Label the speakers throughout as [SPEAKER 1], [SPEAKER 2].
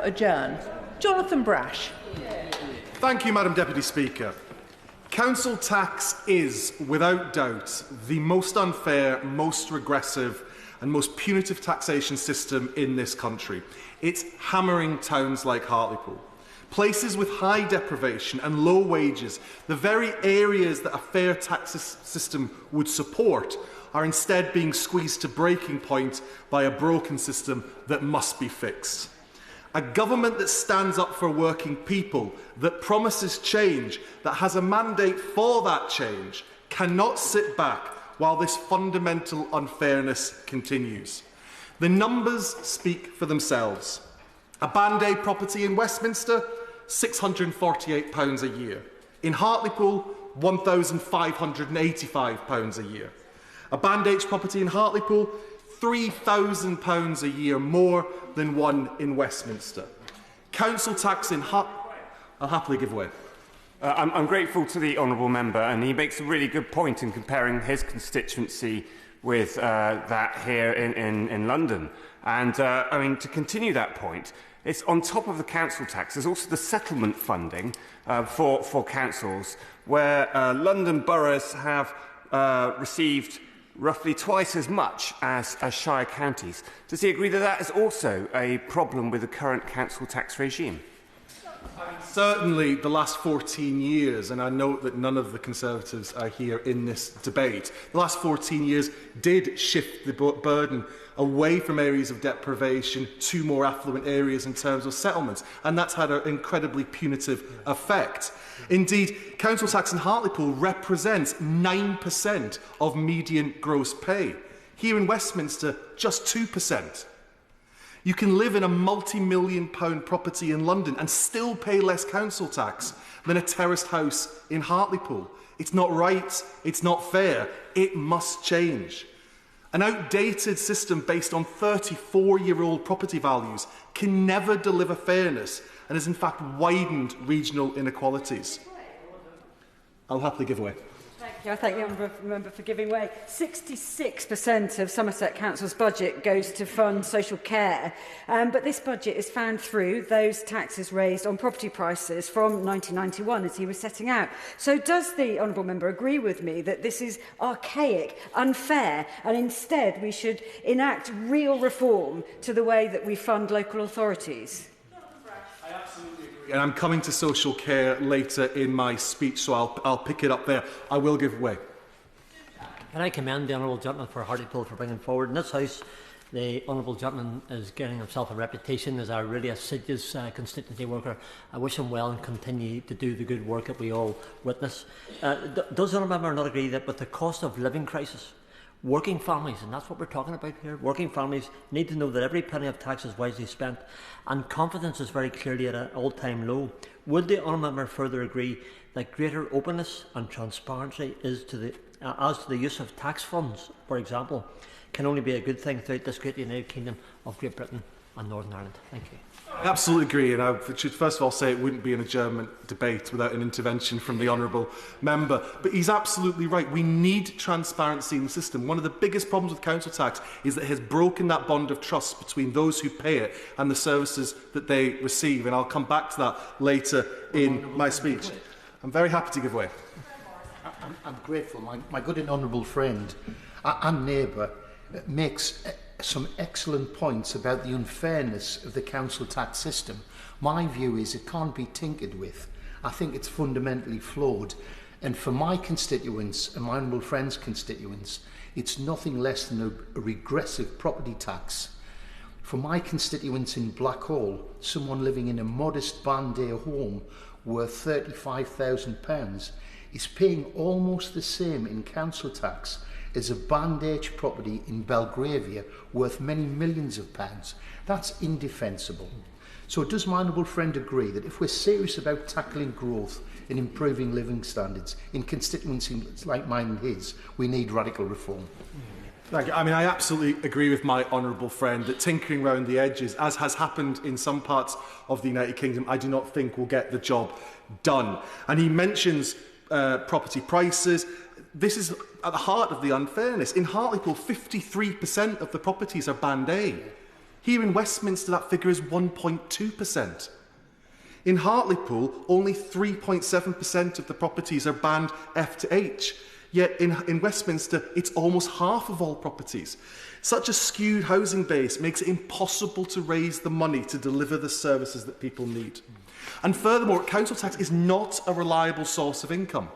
[SPEAKER 1] Adjourn. Jonathan Brash.
[SPEAKER 2] Thank you, Madam Deputy Speaker. Council tax is, without doubt, the most unfair, most regressive and most punitive taxation system in this country. It's hammering towns like Hartlepool. Places with high deprivation and low wages, the very areas that a fair tax system would support, are instead being squeezed to breaking point by a broken system that must be fixed. A government that stands up for working people, that promises change, that has a mandate for that change, cannot sit back while this fundamental unfairness continues. The numbers speak for themselves. A Band-Aid property in Westminster, £648 a year. In Hartlepool, £1,585 a year. A Band-Aid property in Hartlepool, £3,000 a year more than one in Westminster. Council tax in I'll happily give way.
[SPEAKER 3] I'm grateful to the honourable member, and he makes a really good point in comparing his constituency with that here in London. And I mean, to continue that point, it's on top of the council tax. There's also the settlement funding for councils, where London boroughs have received roughly twice as much as shire counties. Does he agree that that is also a problem with the current council tax regime?
[SPEAKER 2] Certainly the last 14 years, and I note that none of the Conservatives are here in this debate, the last 14 years did shift the burden away from areas of deprivation to more affluent areas in terms of settlements, and that's had an incredibly punitive effect. Indeed, council tax in Hartlepool represents 9% of median gross pay. Here in Westminster, just 2%. You can live in a multi-million-pound property in London and still pay less council tax than a terraced house in Hartlepool. It's not right, it's not fair, it must change. An outdated system based on 34-year-old property values can never deliver fairness and has in fact widened regional inequalities. I'll happily give way.
[SPEAKER 4] Thank you. I thank the honourable member for giving way. 66% of Somerset Council's budget goes to fund social care, but this budget is found through those taxes raised on property prices from 1991, as he was setting out. So does the honourable member agree with me that this is archaic, unfair, and instead we should enact real reform to the way that we fund local authorities?
[SPEAKER 2] I absolutely agree. And I'm coming to social care later in my speech, so I'll pick it up there. I will give way.
[SPEAKER 5] Can I commend the Honourable Gentleman for Hartlepool for bringing forward in this House? The Honourable Gentleman is getting himself a reputation as a really assiduous constituency worker. I wish him well and continue to do the good work that we all witness. Does the Honourable Member not agree that with the cost of living crisis, working families, and that's what we're talking about here, working families need to know that every penny of tax is wisely spent, and confidence is very clearly at an all-time low? Would the honourable member further agree that greater openness and transparency is as to the use of tax funds, for example, can only be a good thing throughout this great United Kingdom of Great Britain and Northern Ireland? Thank you.
[SPEAKER 2] I absolutely agree, and I should first of all say it wouldn't be an adjournment debate without an intervention from the honourable member. But he's absolutely right. We need transparency in the system. One of the biggest problems with council tax is that it has broken that bond of trust between those who pay it and the services that they receive, and I'll come back to that later in my speech. I'm very happy to give way.
[SPEAKER 6] I'm grateful. My good and honourable friend and neighbour makes some excellent points about the unfairness of the council tax system. My view is it can't be tinkered with. I think it's fundamentally flawed. And for my constituents and my honourable friends' constituents, it's nothing less than a regressive property tax. For my constituents in Blackhall, someone living in a modest Band-Aid home worth £35,000 is paying almost the same in council tax as a Band-Aid property in Belgravia worth many millions of pounds. That's indefensible. So does my honourable friend agree that if we're serious about tackling growth and improving living standards in constituencies like mine and his, we need radical reform?
[SPEAKER 2] Thank you. I mean, I absolutely agree with my honourable friend that tinkering around the edges, as has happened in some parts of the United Kingdom, I do not think will get the job done. And he mentions property prices. This is at the heart of the unfairness. In Hartlepool, 53% of the properties are Band-Aid. Here in Westminster, that figure is 1.2%. In Hartlepool, only 3.7% of the properties are band F to H, yet in Westminster, it's almost half of all properties. Such a skewed housing base makes it impossible to raise the money to deliver the services that people need. And furthermore, council tax is not a reliable source of income.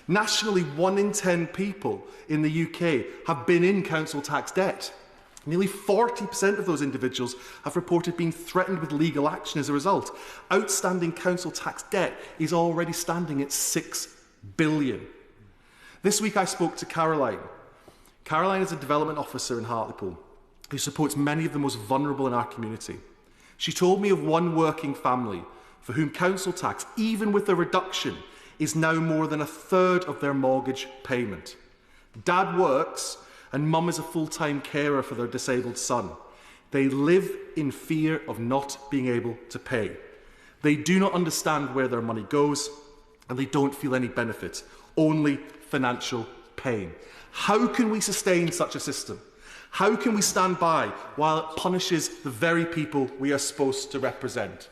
[SPEAKER 2] Nationally, 1 in 10 people in the UK have been in council tax debt. Nearly 40% of those individuals have reported being threatened with legal action as a result. Outstanding council tax debt is already standing at £6 billion. This week I spoke to Caroline. Caroline is a development officer in Hartlepool who supports many of the most vulnerable in our community. She told me of one working family for whom council tax, even with a reduction, is now more than a third of their mortgage payment. Dad works and mum is a full-time carer for their disabled son. They live in fear of not being able to pay. They do not understand where their money goes and they don't feel any benefit, only financial pain. How can we sustain such a system? How can we stand by while it punishes the very people we are supposed to represent?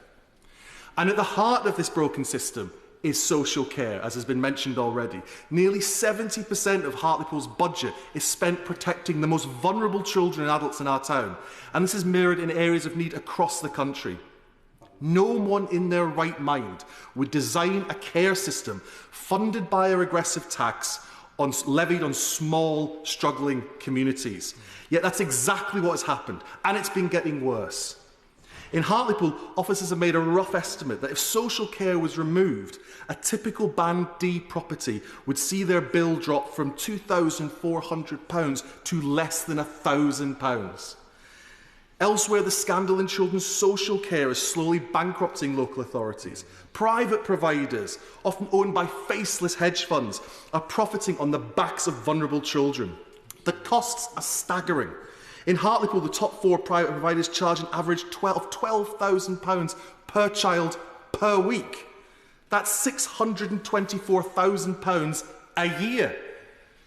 [SPEAKER 2] And at the heart of this broken system is social care, as has been mentioned already. Nearly 70% of Hartlepool's budget is spent protecting the most vulnerable children and adults in our town, and this is mirrored in areas of need across the country. No one in their right mind would design a care system funded by a regressive tax levied on small, struggling communities. Yet that's exactly what has happened, and it's been getting worse. In Hartlepool, officers have made a rough estimate that if social care was removed, a typical Band D property would see their bill drop from £2,400 to less than £1,000. Elsewhere, the scandal in children's social care is slowly bankrupting local authorities. Private providers, often owned by faceless hedge funds, are profiting on the backs of vulnerable children. The costs are staggering. In Hartlepool, the top 4 private providers charge an average £12,000 per child per week. That's £624,000 a year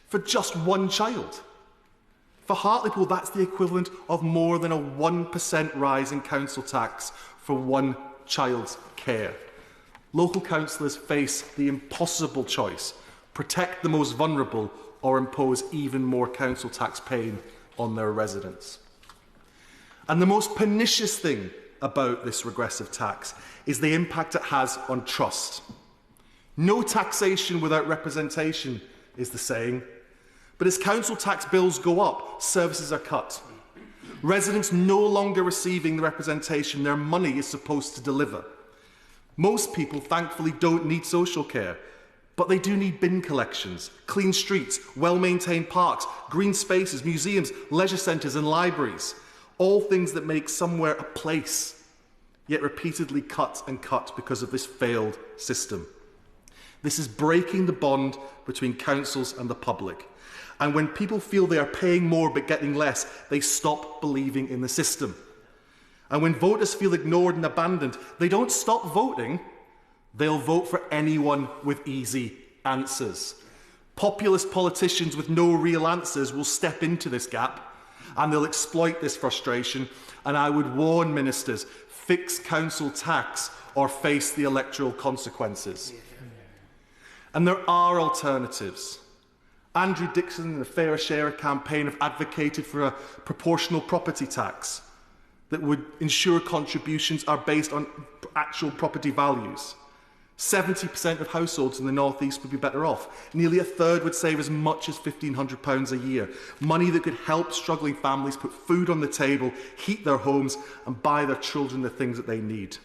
[SPEAKER 2] for just one child. For Hartlepool, that's the equivalent of more than a 1% rise in council tax for one child's care. Local councillors face the impossible choice: protect the most vulnerable or impose even more council tax pain on their residents. And the most pernicious thing about this regressive tax is the impact it has on trust. No taxation without representation is the saying, but as council tax bills go up, services are cut. Residents no longer receiving the representation their money is supposed to deliver. Most people, thankfully, don't need social care, but they do need bin collections, clean streets, well-maintained parks, green spaces, museums, leisure centres and libraries. All things that make somewhere a place, yet repeatedly cut and cut because of this failed system. This is breaking the bond between councils and the public. And when people feel they are paying more but getting less, they stop believing in the system. And when voters feel ignored and abandoned, they don't stop voting. They'll vote for anyone with easy answers. Populist politicians with no real answers will step into this gap and they'll exploit this frustration. And I would warn ministers, fix council tax or face the electoral consequences. And there are alternatives. Andrew Dixon and the Fairer Share campaign have advocated for a proportional property tax that would ensure contributions are based on actual property values. 70% of households in the North East would be better off. Nearly a third would save as much as £1,500 a year. Money that could help struggling families put food on the table, heat their homes and buy their children the things that they need.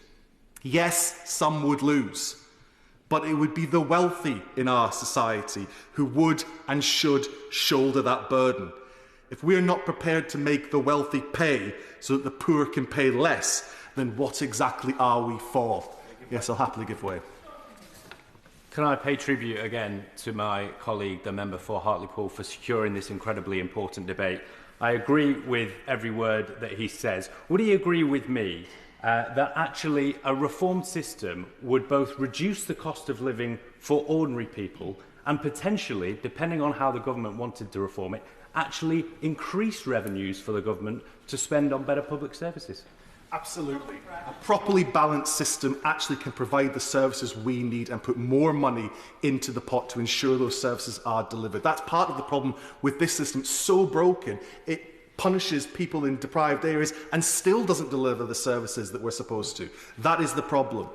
[SPEAKER 2] Yes, some would lose, but it would be the wealthy in our society who would and should shoulder that burden. If we are not prepared to make the wealthy pay so that the poor can pay less, then what exactly are we for? Yes, I'll happily give way.
[SPEAKER 7] Can I pay tribute again to my colleague, the member for Hartlepool, for securing this incredibly important debate? I agree with every word that he says. Would he agree with me that actually a reformed system would both reduce the cost of living for ordinary people and potentially, depending on how the government wanted to reform it, actually increase revenues for the government to spend on better public services?
[SPEAKER 2] Absolutely. A properly balanced system actually can provide the services we need and put more money into the pot to ensure those services are delivered. That's part of the problem with this system. It's so broken, it punishes people in deprived areas and still doesn't deliver the services that we're supposed to. That is the problem.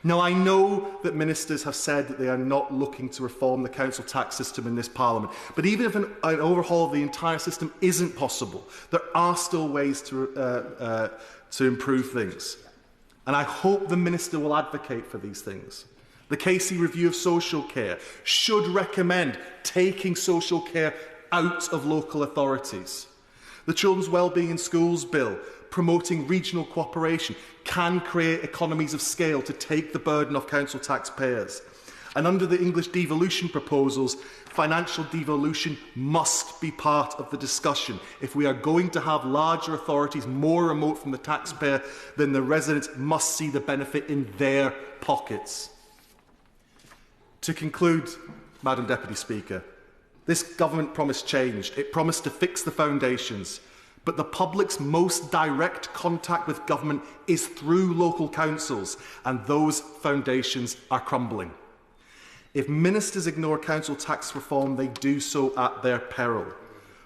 [SPEAKER 2] Now, I know that ministers have said that they are not looking to reform the council tax system in this Parliament, but even if an overhaul of the entire system isn't possible, there are still ways to improve things. And I hope the Minister will advocate for these things. The Casey Review of Social Care should recommend taking social care out of local authorities. The Children's Wellbeing in Schools Bill, promoting regional cooperation, can create economies of scale to take the burden off council taxpayers. And under the English devolution proposals, financial devolution must be part of the discussion. If we are going to have larger authorities more remote from the taxpayer, then the residents must see the benefit in their pockets. To conclude, Madam Deputy Speaker, this government promised change. It promised to fix the foundations. But the public's most direct contact with government is through local councils, and those foundations are crumbling. If ministers ignore council tax reform, they do so at their peril.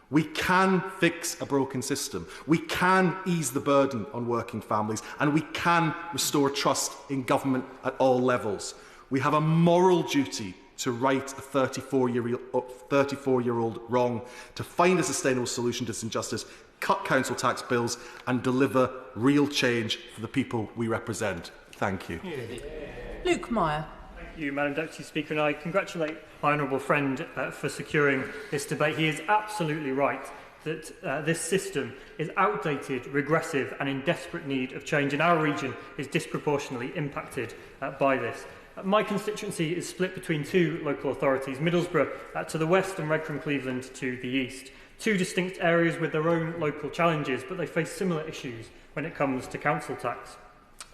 [SPEAKER 2] We can fix a broken system. We can ease the burden on working families, and we can restore trust in government at all levels. We have a moral duty to right a 34-year-old wrong, to find a sustainable solution to this injustice, cut council tax bills and deliver real change for the people we represent. Thank you.
[SPEAKER 1] Luke Myer.
[SPEAKER 8] Thank you, Madam Deputy Speaker, and I congratulate my honourable friend for securing this debate. He is absolutely right that this system is outdated, regressive and in desperate need of change, and our region is disproportionately impacted by this. My constituency is split between two local authorities, Middlesbrough to the west and Redcombe Cleveland to the east. Two distinct areas with their own local challenges, but they face similar issues when it comes to council tax.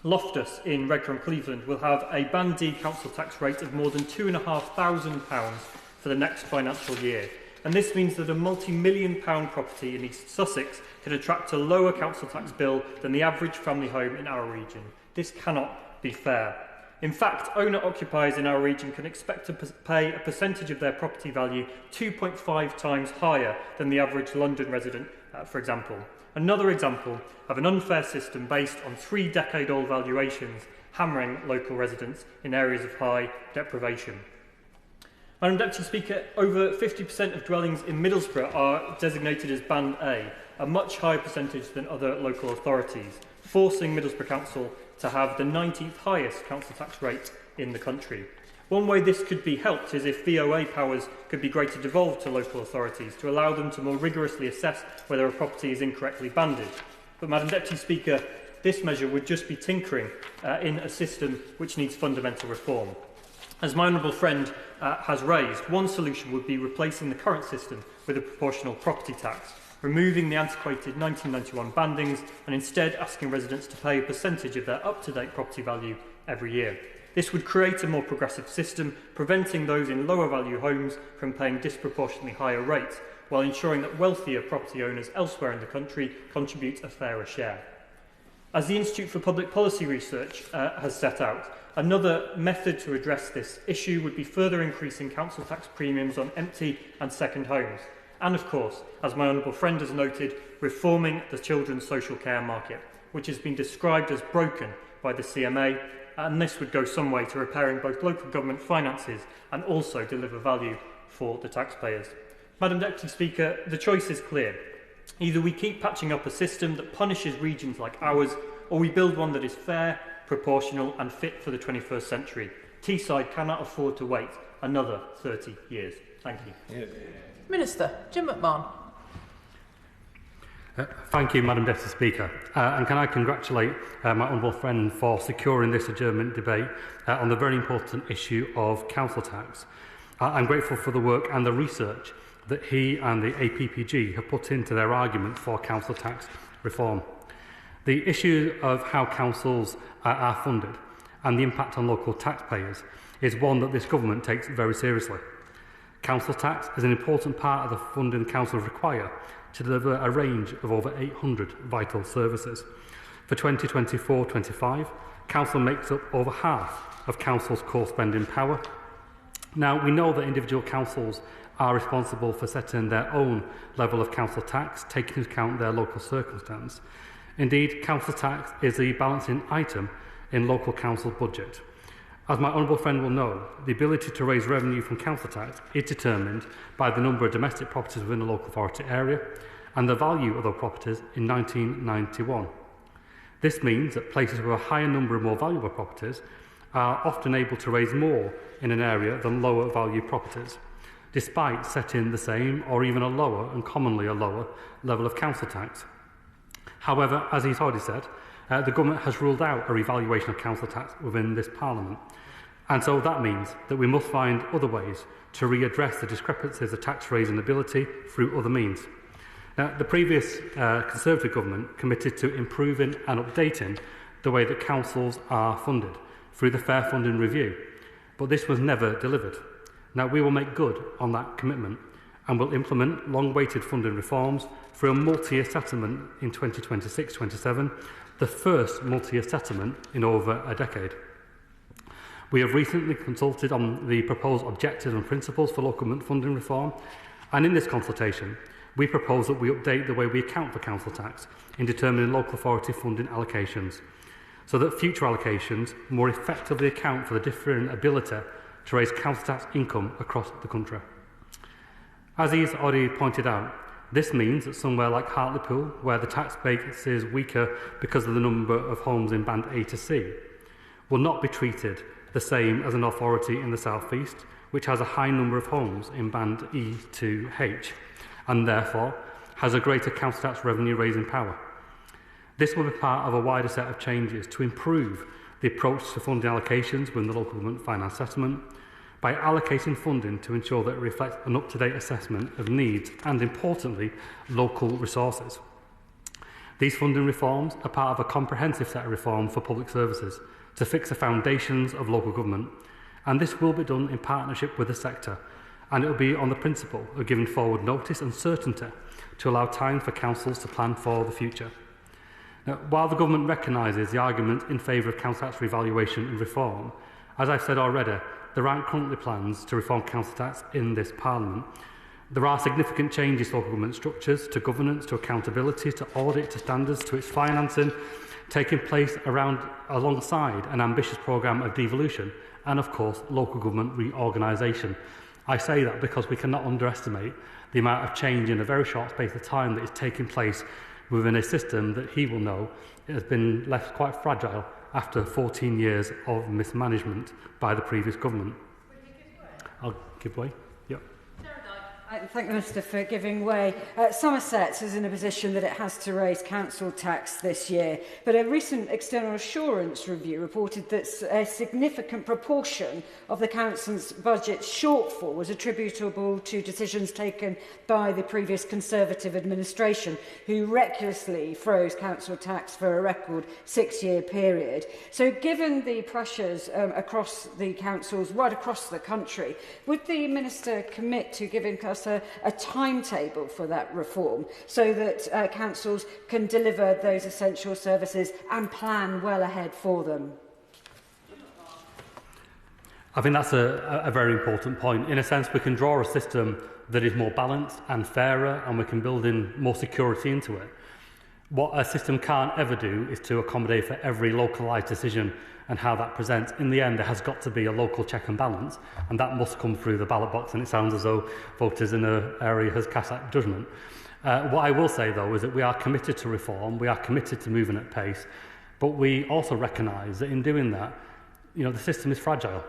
[SPEAKER 8] Loftus in Redcombe Cleveland will have a Band D council tax rate of more than £2,500 for the next financial year. And this means that a multi-million-pound property in East Sussex could attract a lower council tax bill than the average family home in our region. This cannot be fair. In fact, owner-occupiers in our region can expect to pay a percentage of their property value 2.5 times higher than the average London resident, for example. Another example of an unfair system based on 3-decade-old valuations hammering local residents in areas of high deprivation. Madam Deputy Speaker, over 50% of dwellings in Middlesbrough are designated as Band A, a much higher percentage than other local authorities, forcing Middlesbrough Council to have the 19th highest council tax rate in the country. One way this could be helped is if VOA powers could be greater devolved to local authorities to allow them to more rigorously assess whether a property is incorrectly banded. But, Madam Deputy Speaker, this measure would just be tinkering in a system which needs fundamental reform. As my honourable friend has raised, one solution would be replacing the current system with a proportional property tax, removing the antiquated 1991 bandings and instead asking residents to pay a percentage of their up-to-date property value every year. This would create a more progressive system, preventing those in lower value homes from paying disproportionately higher rates, while ensuring that wealthier property owners elsewhere in the country contribute a fairer share. As the Institute for Public Policy Research has set out, another method to address this issue would be further increasing council tax premiums on empty and second homes. And of course, as my honourable friend has noted, reforming the children's social care market, which has been described as broken by the CMA, and this would go some way to repairing both local government finances and also deliver value for the taxpayers. Madam Deputy Speaker, the choice is clear. Either we keep patching up a system that punishes regions like ours, or we build one that is fair, proportional and fit for the 21st century. Teesside cannot afford to wait another 30 years. Thank you.
[SPEAKER 7] Yeah.
[SPEAKER 1] Minister, Jim McMahon.
[SPEAKER 9] Thank you, Madam Deputy Speaker. And can I congratulate my honourable friend for securing this adjournment debate on the very important issue of council tax. I'm grateful for the work and the research that he and the APPG have put into their argument for council tax reform. The issue of how councils are funded and the impact on local taxpayers is one that this government takes very seriously. Council tax is an important part of the funding councils require to deliver a range of over 800 vital services. For 2024-25, council makes up over half of council's core spending power. Now, we know that individual councils are responsible for setting their own level of council tax, taking into account their local circumstance. Indeed, council tax is a balancing item in local council budget. As my honourable friend will know, the ability to raise revenue from council tax is determined by the number of domestic properties within the local authority area and the value of those properties in 1991. This means that places with a higher number of more valuable properties are often able to raise more in an area than lower value properties, despite setting the same or even a lower, and commonly a lower, level of council tax. However, as he's already said, the government has ruled out a revaluation of council tax within this Parliament. And so that means that we must find other ways to readdress the discrepancies of tax raising ability through other means. Now, the previous Conservative government committed to improving and updating the way that councils are funded through the Fair Funding Review, but this was never delivered. Now, we will make good on that commitment and will implement long-awaited funding reforms through a multi-year settlement in 2026-27, the first multi-year settlement in over a decade. We have recently consulted on the proposed objectives and principles for local government funding reform, and in this consultation, we propose that we update the way we account for council tax in determining local authority funding allocations, so that future allocations more effectively account for the differing ability to raise council tax income across the country. As he's already pointed out, this means that somewhere like Hartlepool, where the tax base is weaker because of the number of homes in Band A to C, will not be treated the same as an authority in the South East, which has a high number of homes in Band E to H, and therefore has a greater council tax revenue raising power. This will be part of a wider set of changes to improve the approach to funding allocations within the local government finance settlement by allocating funding to ensure that it reflects an up-to-date assessment of needs and, importantly, local resources. These funding reforms are part of a comprehensive set of reforms for public services to fix the foundations of local government, and this will be done in partnership with the sector, and it will be on the principle of giving forward notice and certainty to allow time for councils to plan for the future. Now, while the government recognises the argument in favour of council tax revaluation and reform, as I've said already, there aren't currently plans to reform council tax in this Parliament. There are significant changes to local government structures, to governance, to accountability, to audit, to standards, to its financing, taking place alongside an ambitious programme of devolution and, of course, local government reorganisation. I say that because we cannot underestimate the amount of change in a very short space of time that is taking place within a system that he will know has been left quite fragile after 14 years of mismanagement by the previous government. I'll give way. Yep.
[SPEAKER 4] I thank the Minister for giving way. Somerset is in a position that it has to raise council tax this year, but a recent external assurance review reported that a significant proportion of the council's budget shortfall was attributable to decisions taken by the previous Conservative administration, who recklessly froze council tax for a record 6-year period. So given the pressures across the councils right across the country, would the Minister commit to giving us a timetable for that reform so that councils can deliver those essential services and plan well ahead for them?
[SPEAKER 9] I think that's a very important point. In a sense, we can draw a system that is more balanced and fairer, and we can build in more security into it. What a system can't ever do is to accommodate for every localised decision and how that presents. In the end, there has got to be a local check and balance, and that must come through the ballot box, and it sounds as though voters in an area has cast that judgment. What I will say, though, is that we are committed to reform, we are committed to moving at pace, but we also recognise that in doing that, the system is fragile.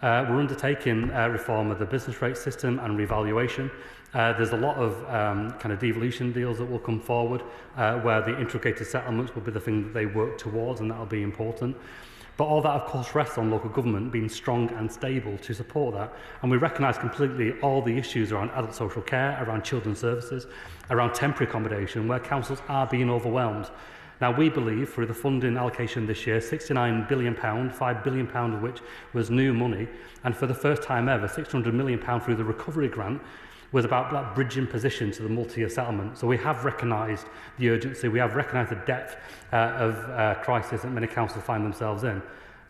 [SPEAKER 9] We're undertaking reform of the business rate system and revaluation. There's a lot of kind of devolution deals that will come forward where the integrated settlements will be the thing that they work towards, and that will be important. But all that, of course, rests on local government being strong and stable to support that. And we recognise completely all the issues around adult social care, around children's services, around temporary accommodation, where councils are being overwhelmed. Now, we believe through the funding allocation this year, £69 billion, £5 billion of which was new money, and for the first time ever, £600 million through the recovery grant, was about that bridging position to the multi-year settlement. So we have recognised the urgency, we have recognised the depth of crisis that many councils find themselves in.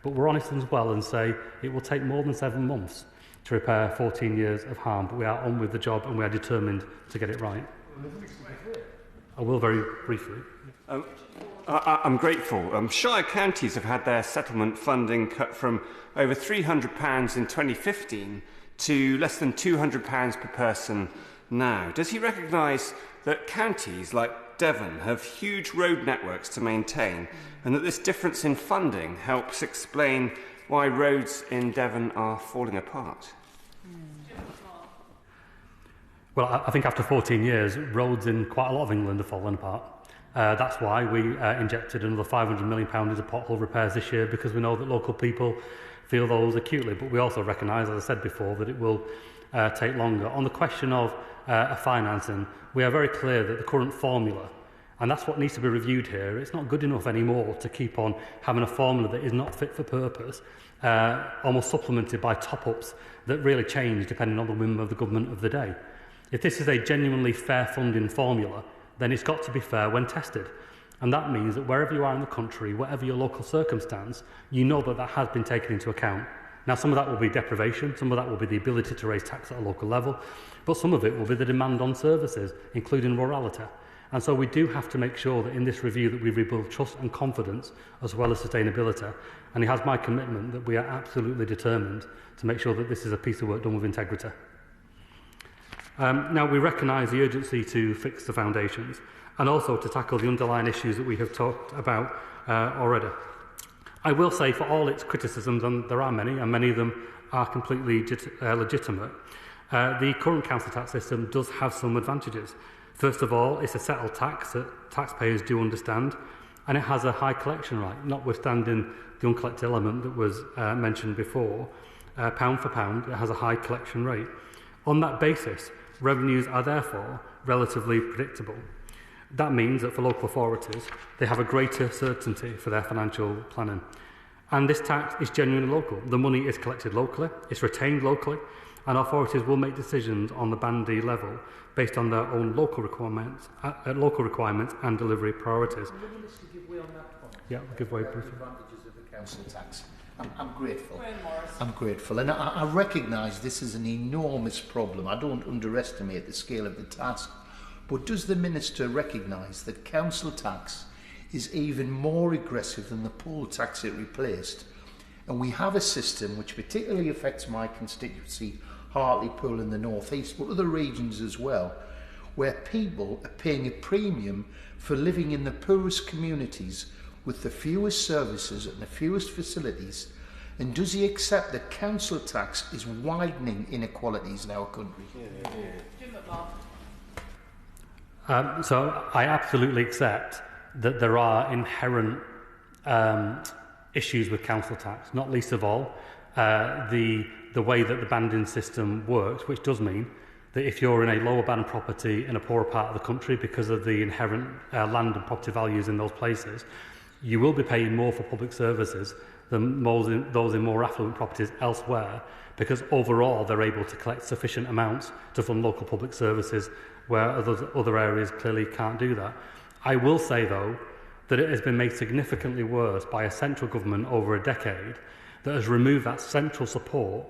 [SPEAKER 9] But we're honest as well and say it will take more than 7 months to repair 14 years of harm, but we are on with the job and we are determined to get it right. I will very briefly.
[SPEAKER 3] I'm grateful. Shire counties have had their settlement funding cut from over £300 in 2015 to less than £200 per person now. Does he recognise that counties like Devon have huge road networks to maintain and that this difference in funding helps explain why roads in Devon are falling apart?
[SPEAKER 9] Well, I think after 14 years, roads in quite a lot of England have fallen apart. That's why we injected another £500 million into pothole repairs this year, because we know that local people feel those acutely. But we also recognise, as I said before, that it will take longer. On the question of financing, we are very clear that the current formula, and that's what needs to be reviewed here, it's not good enough anymore to keep on having a formula that is not fit for purpose, almost supplemented by top-ups that really change depending on the whim of the government of the day. If this is a genuinely fair funding formula, then it's got to be fair when tested. And that means that wherever you are in the country, whatever your local circumstance, you know that that has been taken into account. Now, some of that will be deprivation, some of that will be the ability to raise tax at a local level, but some of it will be the demand on services, including rurality. And so we do have to make sure that in this review that we rebuild trust and confidence as well as sustainability. And he has my commitment that we are absolutely determined to make sure that this is a piece of work done with integrity. Now, we recognise the urgency to fix the foundations and also to tackle the underlying issues that we have talked about already. I will say, for all its criticisms, and there are many, and many of them are completely legitimate, the current council tax system does have some advantages. First of all, it's a settled tax that taxpayers do understand, and it has a high collection rate, notwithstanding the uncollected element that was mentioned before. Pound for pound, it has a high collection rate. On that basis, revenues are therefore relatively predictable. That means that for local authorities, they have a greater certainty for their financial planning. And this tax is genuinely local. The money is collected locally, it's retained locally, and authorities will make decisions on the Band-D level based on their own local requirements and delivery priorities.
[SPEAKER 6] Will the Minister give way on that point?
[SPEAKER 9] Yeah, I'll give way briefly.
[SPEAKER 6] Advantages of the council tax. I'm grateful. I'm grateful. And I recognise this is an enormous problem. I don't underestimate the scale of the task. But does the Minister recognise that council tax is even more aggressive than the poll tax it replaced? And we have a system which particularly affects my constituency, Hartlepool in the North East, but other regions as well, where people are paying a premium for living in the poorest communities with the fewest services and the fewest facilities. And does he accept that council tax is widening inequalities in our country?
[SPEAKER 9] So I absolutely accept that there are inherent issues with council tax, not least of all the way that the banding system works, which does mean that if you're in a lower band property in a poorer part of the country because of the inherent land and property values in those places, you will be paying more for public services than those in more affluent properties elsewhere, because overall they're able to collect sufficient amounts to fund local public services where other areas clearly can't do that. I will say, though, that it has been made significantly worse by a central government over a decade that has removed that central support,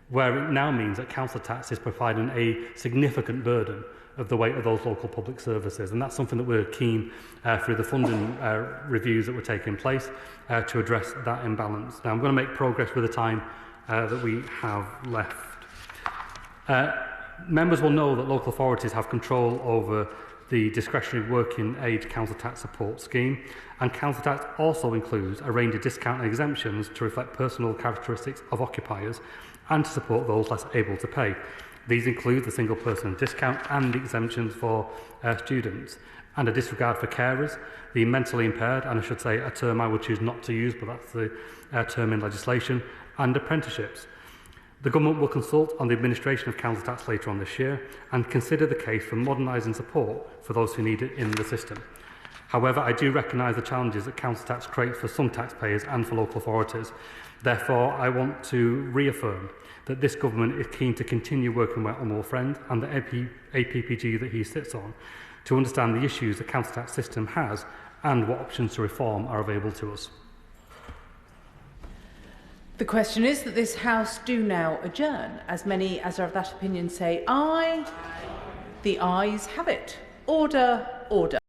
[SPEAKER 9] where it now means that council tax is providing a significant burden of the weight of those local public services. And that's something that we're keen through the funding reviews that were taking place to address that imbalance. Now, I'm going to make progress with the time that we have left. Members will know that local authorities have control over the discretionary working age council tax support scheme, and council tax also includes a range of discount and exemptions to reflect personal characteristics of occupiers and to support those less able to pay. These include the single person discount and exemptions for students, and a disregard for carers, the mentally impaired, and I should say a term I would choose not to use, but that's the term in legislation, and apprenticeships. The Government will consult on the administration of council tax later on this year and consider the case for modernising support for those who need it in the system. However, I do recognise the challenges that council tax creates for some taxpayers and for local authorities. Therefore, I want to reaffirm that this government is keen to continue working with my honourable friend and the APPG that he sits on to understand the issues the council tax system has and what options to reform are available to us.
[SPEAKER 1] The question is that this House do now adjourn. As many as are of that opinion say aye. The ayes have it. Order, order.